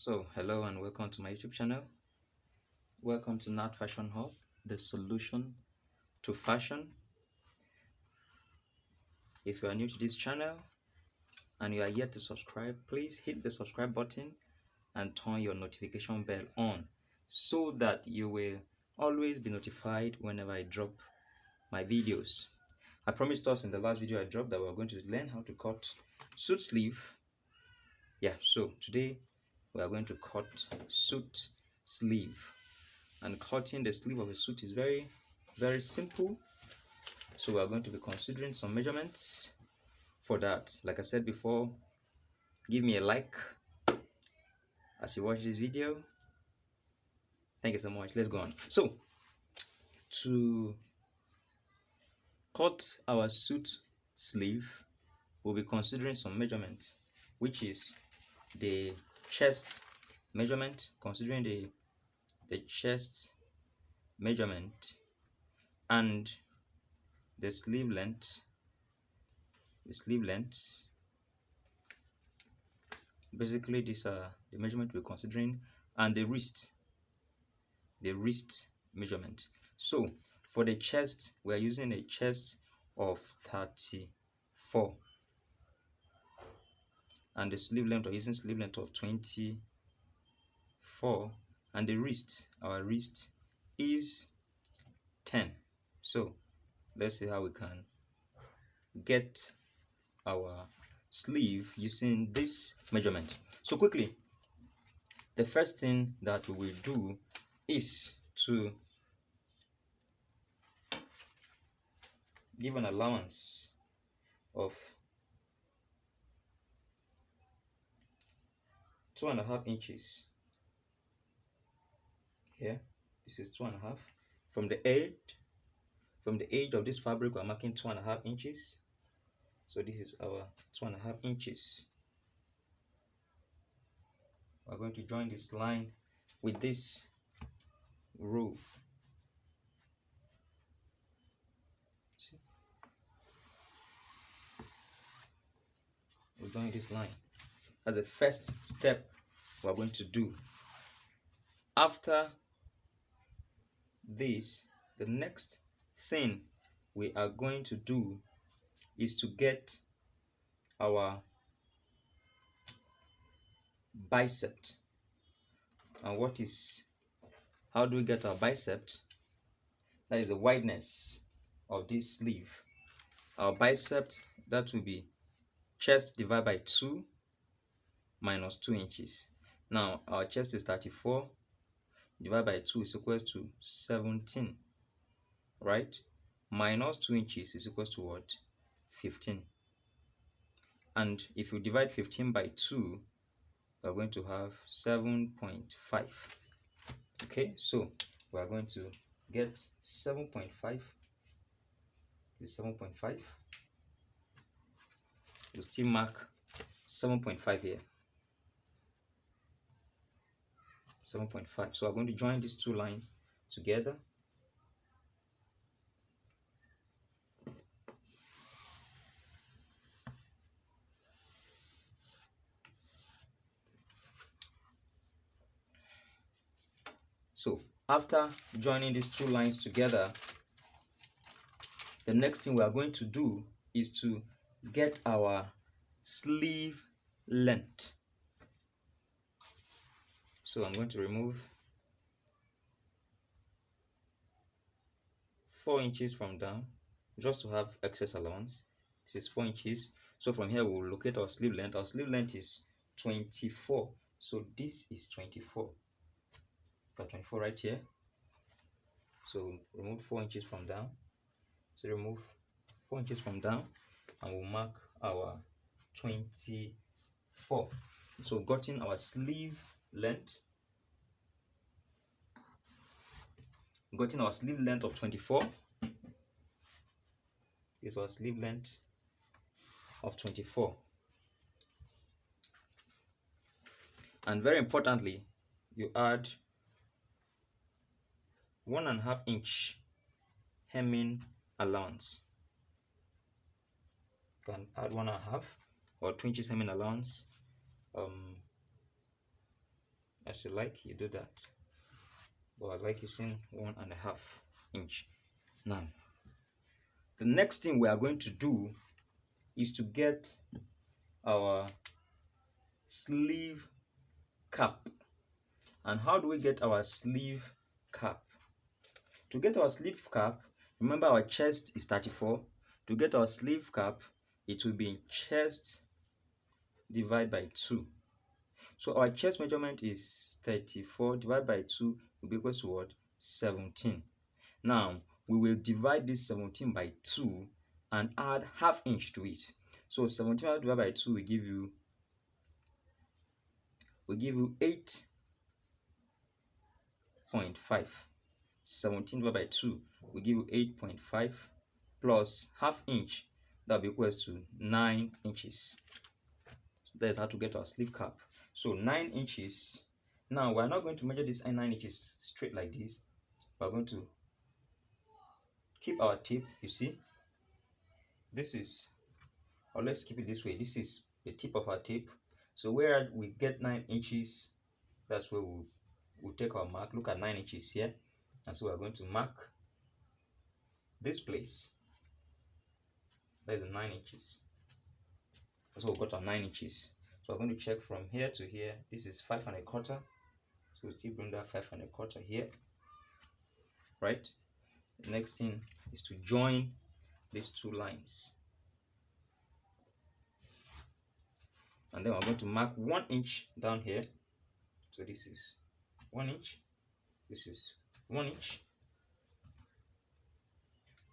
So, hello and welcome to my YouTube channel. Welcome to Nat Fashion Hub, the solution to fashion. If you are new to this channel and you are yet to subscribe, please hit the subscribe button and turn your notification bell on so that you will always be notified whenever I drop my videos. I promised us in the last video I dropped that we are going to learn how to cut suit sleeve. So today we are going to cut suit sleeve, and cutting the sleeve of a suit is very simple. So we are going to be considering some measurements for that. Like I said before, give me a like as you watch this video. Thank you so much. Let's go on. So to cut our suit sleeve, we'll be considering some measurement, which is the chest measurement, considering the chest measurement and the sleeve length. Basically, these are the measurement we're considering, and the wrist measurement. So for the chest, we are using a chest of 34, and the sleeve length, we're using sleeve length of 24, and the wrist, our wrist is 10. So let's see how we can get our sleeve using this measurement. So quickly, the first thing that we will do is to give an allowance of 2.5 inches. Here, this is 2.5. From the edge of this fabric, we're marking 2.5 inches. So this is our 2.5 inches. We're going to join this line with this roof. See? We'll join this line. As a first step we're going to do. After this, the next thing we are going to do is to get our bicep. And how do we get our bicep? That is the wideness of this sleeve. Our bicep, that will be chest divided by 2 minus 2 inches. Now our chest is 34, divided by 2 is equal to 17, right? Minus 2 inches is equal to what? 15. And if you divide 15 by 2, we're going to have 7.5. Okay, so we are going to get 7.5. This is 7.5. We'll still mark 7.5 here. 7.5. So we're going to join these two lines together. So after joining these two lines together, the next thing we are going to do is to get our sleeve length. So I'm going to remove 4 inches from down just to have excess allowance. This is 4 inches. So from here we'll locate our sleeve length. Our sleeve length is 24. So this is 24. Got 24 right here. So remove 4 inches from down. So remove 4 inches from down and we'll mark our 24. So gotten our sleeve length. Gotten our sleeve length of 24. This is our sleeve length of 24. And very importantly, you add 1.5 inch hemming allowance. You can add 1.5 or 2 inches hemming allowance. as you like, you do that. But I like using 1.5 inch. Now, the next thing we are going to do is to get our sleeve cap. And how do we get our sleeve cap? To get our sleeve cap, remember our chest is 34. To get our sleeve cap, it will be chest divided by 2. So our chest measurement is 34 divided by 2 will be equal to what? 17. Now, we will divide this 17 by 2 and add half inch to it. So 17 divided by 2 will give you 8.5. 17 divided by 2 will give you 8.5 plus half inch, that will be equal to 9 inches. So that is how to get our sleeve cap. So 9 inches. Now we are not going to measure this 9 inches straight like this. We are going to keep our tip. You see, this is, or let's keep it this way. This is the tip of our tape. So where we get 9 inches, that's where we'll take our mark. Look at 9 inches here. And so we're going to mark this place. That is 9 inches. So we've got our 9 inches. So we're going to check from here to here. This is 5.25. So we'll still bring that 5.25 here. Right? The next thing is to join these two lines. And then we're going to mark 1 inch down here. So this is 1 inch. This is 1 inch.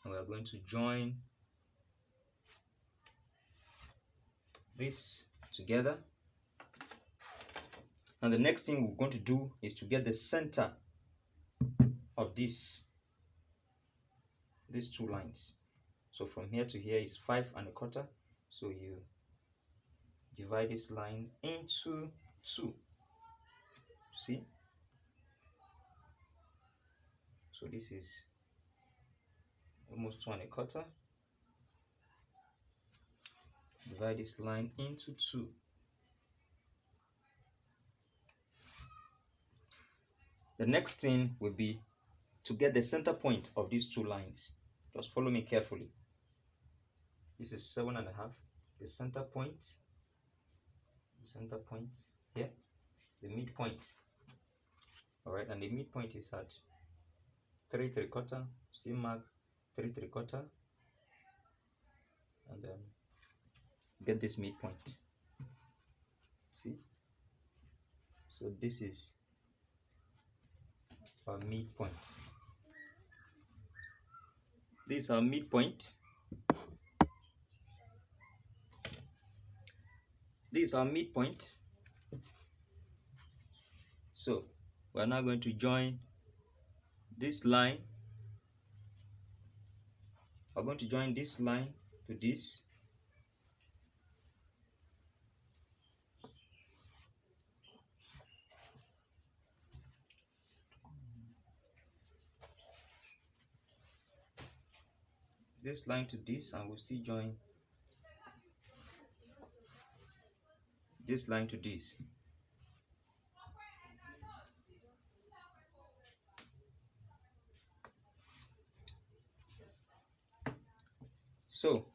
And we are going to join this together. And the next thing we're going to do is to get the center of these two lines. So from here to here is 5.25. So you divide this line into 2. See? So this is almost 2.25. Divide this line into 2. The next thing will be to get the center point of these two lines. Just follow me carefully. This is 7.5. The center point here, the midpoint. All right, and the midpoint is at 3.75. Still mark 3.75, and then get this midpoint. See? So this is our midpoint. This is our midpoint. This is our midpoint. So we are now going to join this line. We're going to join this line to this. This line to this, and we'll still join this line to this. So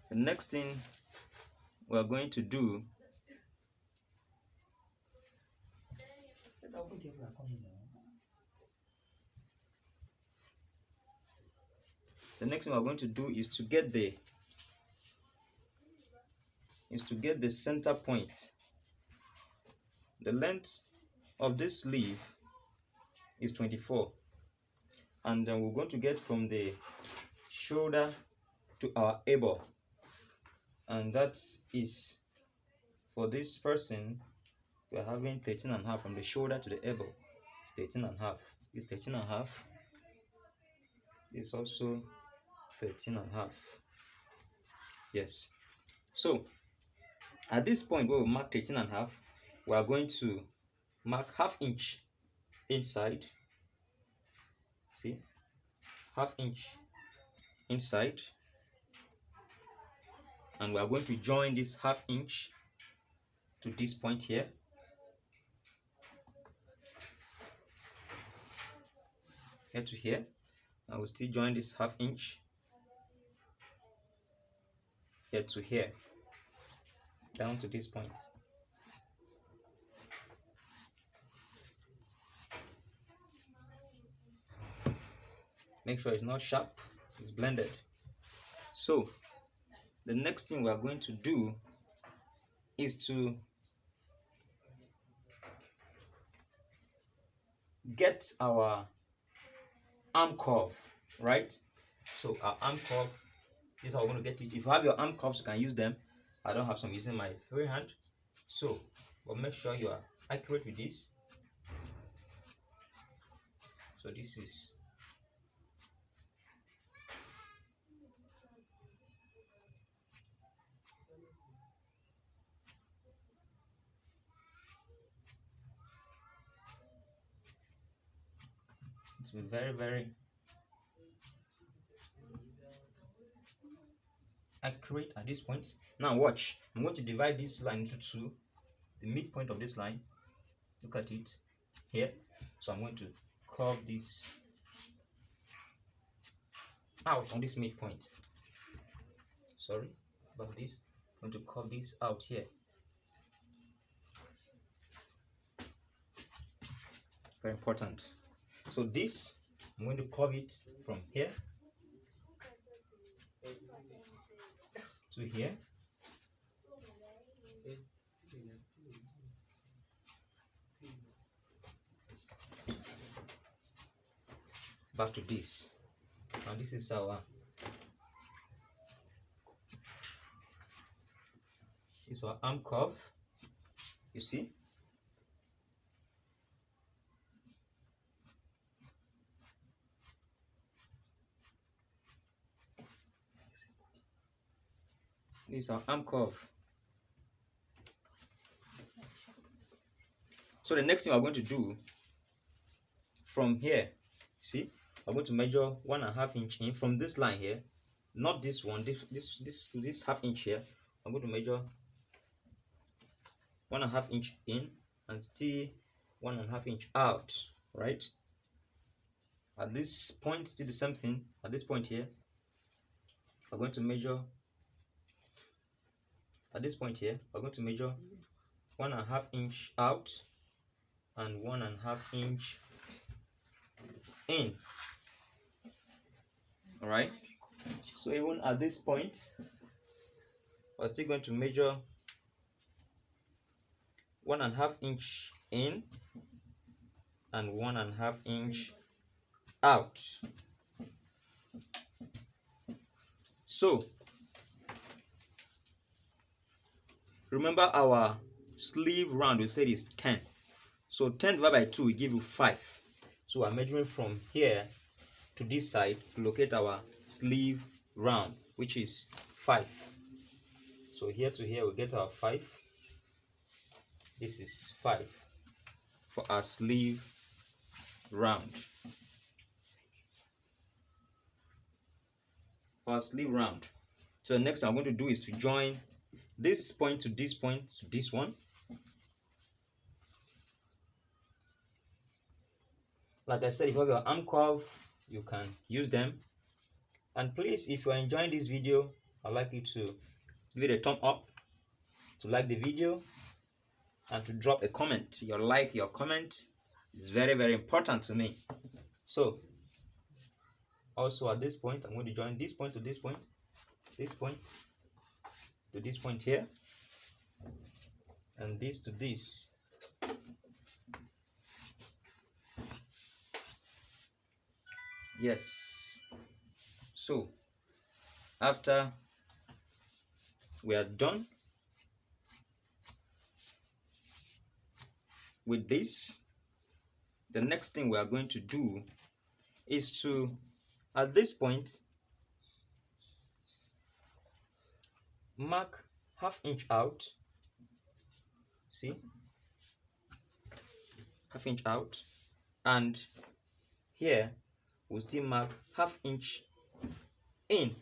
the next thing we're going to do is to get the center point. The length of this sleeve is 24, and then we're going to get from the shoulder to our elbow, and that is, for this person, we're having 13.5 from the shoulder to the elbow. It's 13.5. It's 13.5. It's also 13.5. Yes. So at this point where we mark 13.5, we are going to mark half inch inside. See, half inch inside, and we are going to join this half inch to this point here. here to here. I will still join this ½ inch here to here, down to this point. Make sure it's not sharp, it's blended. So the next thing we are going to do is to get our arm curve, right? So our arm curve, this is how we're going to get it. If you have your arm curves, you can use them. I don't have some using my free hand. So but make sure you are accurate with this. So this is to be very accurate at this point. Now watch, I'm going to divide this line into two, the midpoint of this line, look at it here. So I'm going to curve this out on this midpoint. Sorry about this. I'm going to curve this out here. Very important. So this, I'm going to curve it from here to here. Back to this. Now this is our arm curve. You see? This is our arm curve. So the next thing we're going to do from here, see, I'm going to measure 1.5 inch in from this line here, not this one, this ½ inch here. I'm going to measure 1.5 inch in and still 1.5 inch out, right? At this point, still the same thing. At this point here, we're going to measure. At this point here, we're going to measure 1.5 inch out and 1.5 inch in. All right. So even at this point, we're still going to measure 1.5 inch in and 1.5 inch out. So remember our sleeve round, we said is 10. So 10 divided by 2 will give you 5. So we're measuring from here to this side to locate our sleeve round, which is 5. So here to here we get our 5. This is 5 for our sleeve round. For our sleeve round. So the next thing I'm going to do is to join this point to this point to this one. Like I said, if you have your arm curve, you can use them. And please, if you are enjoying this video, I'd like you to give it a thumb up, to like the video, and to drop a comment. Your comment is very important to me. So also at this point, I'm going to join this point to this point, this point to this point here, and this to this. Yes. So after we are done with this, the next thing we are going to do is to, at this point, mark ½ inch out. See, ½ inch out, and here we'll still mark ½ inch in.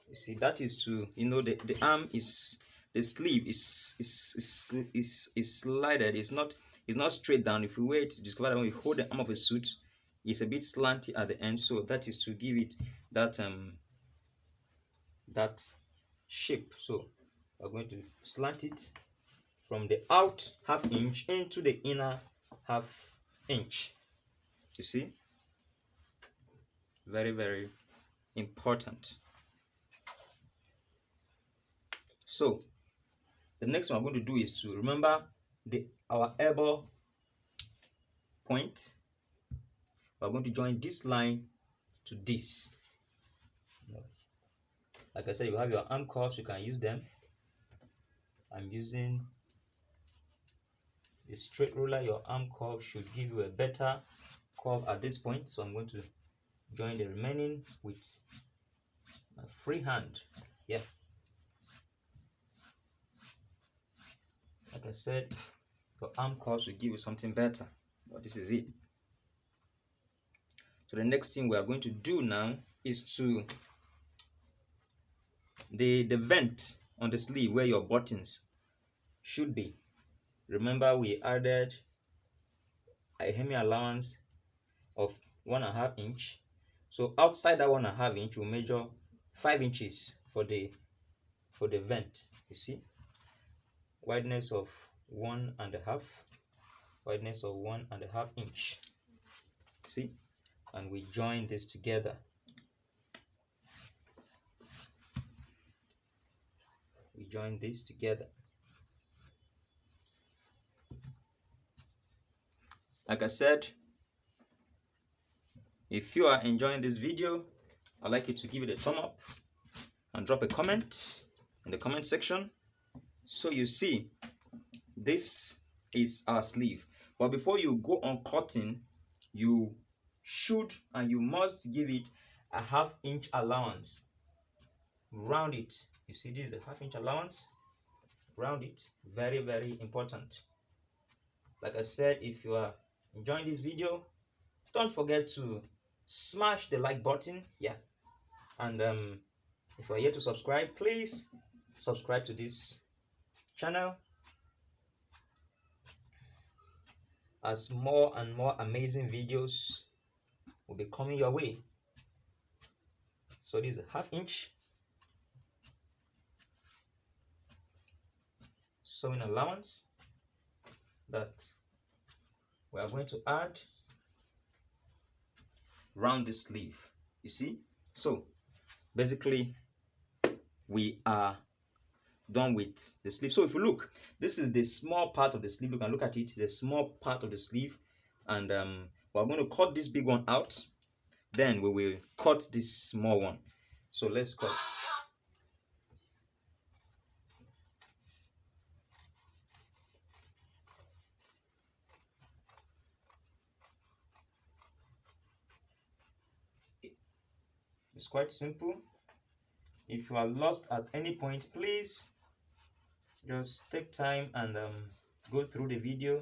You see, that is to, the arm is, the sleeve is slided. It's not straight down. If we wait to discover that when we hold the arm of a suit, is a bit slanty at the end, so that is to give it that that shape. So we're going to slant it from the out ½ inch into the inner ½ inch. You see, very, very important. So the next one I'm going to do is to remember our elbow point. We're going to join this line to this. Like I said, you have your arm curves, you can use them. I'm using a straight ruler. Your arm curve should give you a better curve at this point, so I'm going to join the remaining with my free hand. Yeah, like I said, your arm curves will give you something better, but this is it. So the next thing we are going to do now is to the vent on the sleeve where your buttons should be. Remember, we added a hemi allowance of 1½ inch. So outside that 1½ inch, we'll measure 5 inches for the vent. You see, wideness of 1½, wideness of 1½ inch. See, and we join this together. We join this together. Like I said, if you are enjoying this video, I'd like you to give it a thumb up and drop a comment in the comment section. So you see, this is our sleeve. But before you go on cutting, you should and you must give it a ½ inch allowance. Round it. You see, this is the ½ inch allowance. Round it. Very, very important. Like I said, if you are enjoying this video, don't forget to smash the like button. Yeah, and if you are here to subscribe, please subscribe to this channel, as more and more amazing videos will be coming your way. So this is a ½ inch sewing allowance that we are going to add round the sleeve. You see, so basically we are done with the sleeve. So if you look, this is the small part of the sleeve. You can look at it, the small part of the sleeve, and we're going to cut this big one out, then we will cut this small one. So let's cut. It's quite simple. If you are lost at any point, please just take time and go through the video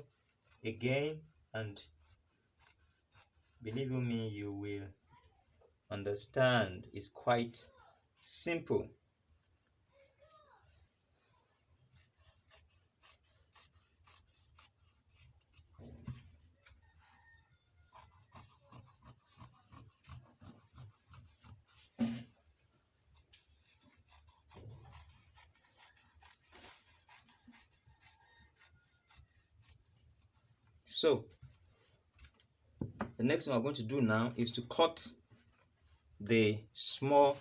again, and believe me, you will understand. It's quite simple. So the next thing I'm going to do now is to cut the smaller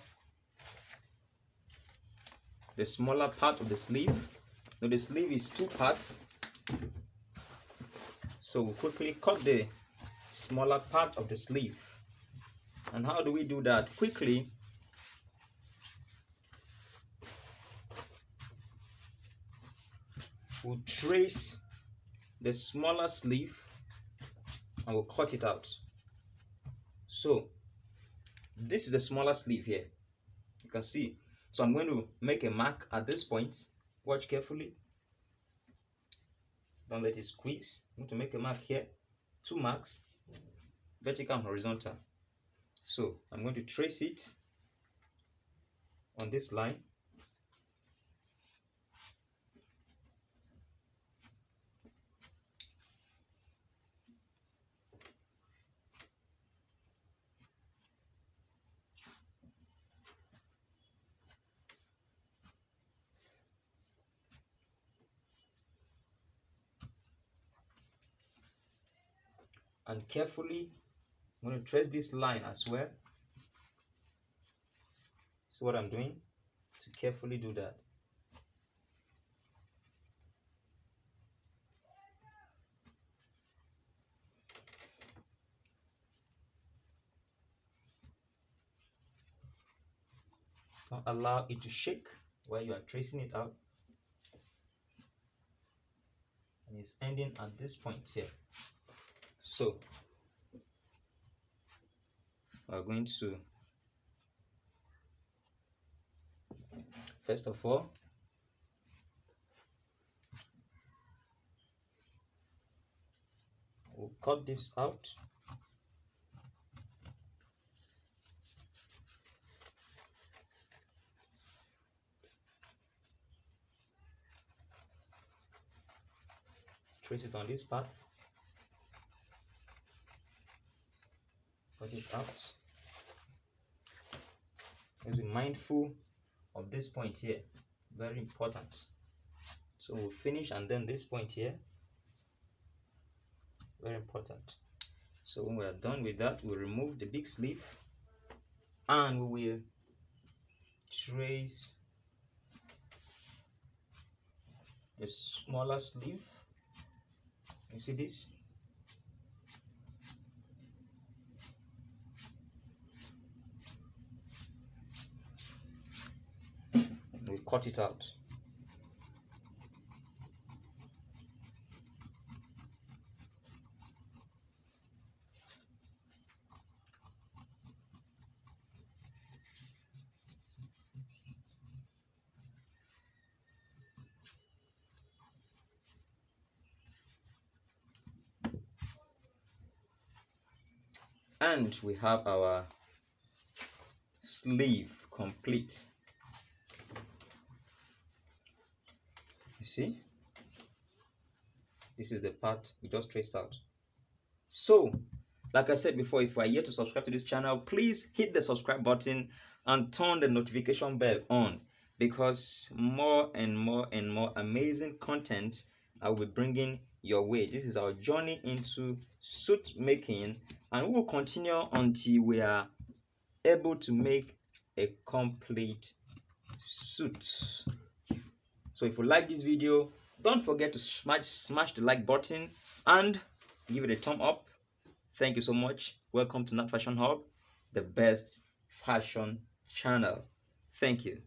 part of the sleeve. Now the sleeve is 2 parts, so we'll quickly cut the smaller part of the sleeve. And how do we do that quickly? We'll trace the smaller sleeve and we'll cut it out. So this is the smaller sleeve here, you can see. So I'm going to make a mark at this point. Watch carefully, don't let it squeeze. I'm going to make a mark here, 2 marks, vertical and horizontal. So I'm going to trace it on this line. and carefully I'm going to trace this line as well. See what I'm doing? To carefully do that. Don't allow it to shake while you are tracing it out. And it's ending at this point here. So we're going to, first of all, we'll cut this out. Trace it on this part. Cut it out. Let's be mindful of this point here. Very important. So we'll finish, and then this point here. Very important. So when we are done with that, we'll remove the big sleeve and we will trace the smaller sleeve. You see this? We cut it out. And we have our sleeve complete. You see? This is the part we just traced out. So, like I said before, if you are yet to subscribe to this channel, please hit the subscribe button and turn the notification bell on, because more and more and more amazing content I will be bringing your way. This is our journey into suit making, and we will continue until we are able to make a complete suit. So if you like this video, don't forget to smash the like button and give it a thumb up. Thank you so much. Welcome to Nat Fashion Hub, the best fashion channel. Thank you.